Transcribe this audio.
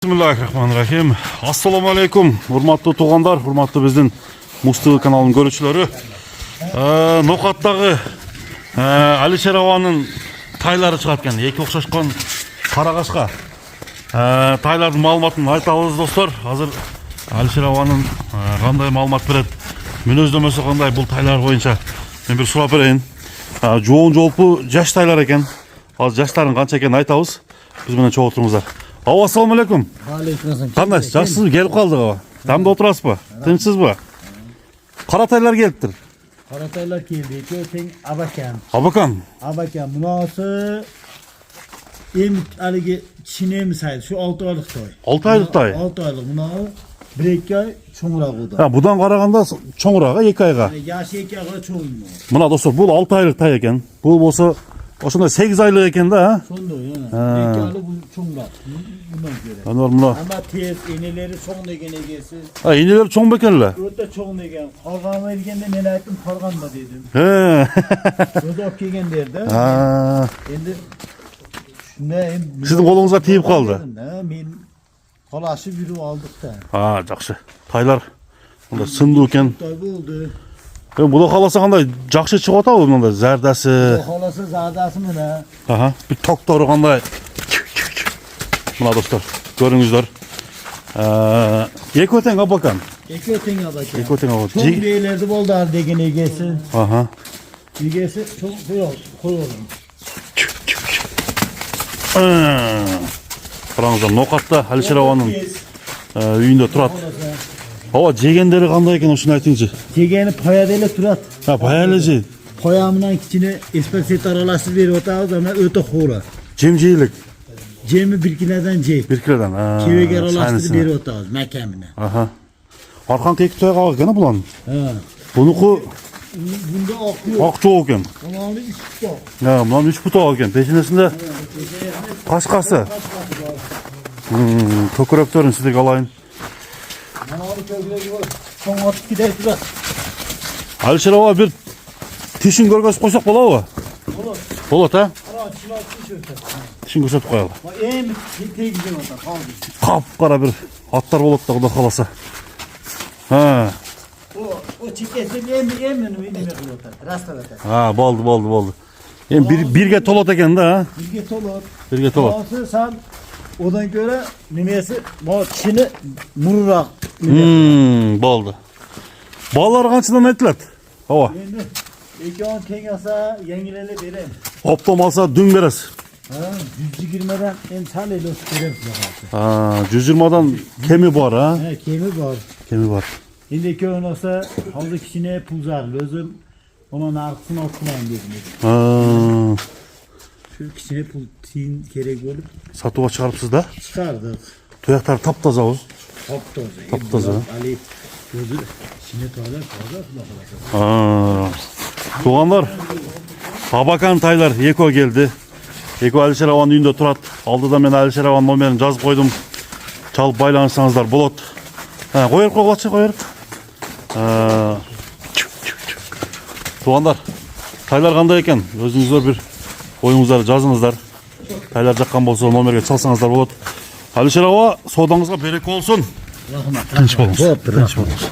Bismillahirrahmanirrahim. Assalamu alaikum. Hurmatlı tuğanlar, hurmatlı bizden Mustafa kanalının görüşçüleri. Noqatdagi Alisher Avanın taylары çıkartken, eki okşaşkan Karagaşka tayların malumatını aytабыз dostlar. Hazır Alisher Avanın qanday malumat berет, мүнөздөмөсү qanday бұл taylar боюнча мен bir сурап берейин. Жоон жолпу жаш тайлар экен. Азыр жаштарын канча экенин айтабыз. Биз менен чогуу туруңуздар. Assalamu alaikum. Qanday, жақсысыз келіп қалдық ава. Тамда отырасыз ба? Тынчсыз ба? Qarataylar keliptir. Qarataylar keldi. Teң Abakan. Abakan. Abakan. Bunasi haligi Çinemi saydı. Şu 6 aylık toy. 6 aylık toy. 6 aylık. Bunasi 1-2 ay çoğurak oldu. Ha, budan qaraganda çoğurağa 2 ayga. Yaşı 2 ayga çoğuydu. Mına dostlar, bu 6 aylık tay eken. Bu bolsa oşunda 8 aylık eken de ha. Sonda yani. 2 aylık bu çoğurak. Bundan göre. Anlar mına. Ama tez iğneleri çoğun degen egesi. Ha, iğneler çoğun bekenler. Öte çoğun degen. Qargan vergende men aytdım qarganma dedim. He. Öte op kelgen derdi. Ha. Endi şunda Sizin kolunuzga tiyip kaldı. Ha, men qalaşı yürüp aldık da. Ha, жақсы. Taylar onda sındı eken. Toy oldu. Bu da kalasa qanday жақсы çıkıp atabı bunda zərdəsi. Xolası zadası mı ne? Aha, bir toktoru qanday. Mına dostlar, görüңүздөр. Eki öten Abakan. Eki öten Abakan. Eki öten Abakan. Çok bireylerdi boldu ar degen egesi. Aha. Egesi çok koyuyorum. Qarаңыздар, Noqatda Alisher Avanın үйүндө турат. Ава, жегендери кандай экен, ошону айтыңызчы. Jegeni payadele turat. Ha, bayağı жейт. Poyamından içine espresso aralaştırıp verip otağız ama öte xo'ra. Жем жейlik. Cemi birkilerden ceyip. Bir kilodan. Ha. Kevege aralaştırıp verip otağız mekamine. Aha. Arkan eki toy kal eкен bulan. Ha. Bunuku Bunda akıyor. ak çoğu eкен. Tamamı üç top. Ha, bulan 3 buta eкен. Peşinesinde kaşkası. Köküröktörün sizdeki alayın. Manalı kökleri var. Son atıp gider turat. Alisher Avan bir tişin görgösüp koysak bola mı? Olur. Bolat ha? Ara çılar tişörtler. Tişin gösterip koyalım. Bak en tegizden otar. Kaldı. Kapkara bir atlar bolat da Xudo kalasa. Ha. O çikesi en menü otar. Rasta otar. Ha, boldu. Birge tolat eken de ha. Bilge tolar. Birge tolat. Olsa sen odan göre nimesi bu Çin'i mururak. Boldu. Ballar kançıdan ettiler. Hava. Şimdi 2-10 tengasa yengilerle vereyim. Optom alsa dün beres. Ha, 120'den en çal ele vereyim size. Ha, 120'dan kemi var ha. Ha, kemi var. Kemi var. Şimdi köyün olsa havlu kişine pulzar lözüm. Onun arkasını okumayın dedim. Ha, Şu kişine pul tiyin gerek olup satığa çıkarıpsız da. çıkardık. Toyaklar taptaza o. Taptaza. Ali gözü kişine toylar fazla. Ha. Tuğanlar. Abakan taylar Eko geldi. Eko Alisher Avan'ın үйүндө turat. Aldıda men Alisher Avan'ın nomerini жазып koydum. Çalıp baylanırsanızlar bolat. Ha, koyarık koyarık koyarık. Tuğanlar. Taylar qanday eкен? Özünüzler bir oyuңuzдар жазыңыздар. Taylar жаққан болса номерге çalsanızlar bolat. Alisher Avan, sodаңызға береке болсын. Rahmat. Tinch bo'linglar. Tinch bo'linglar.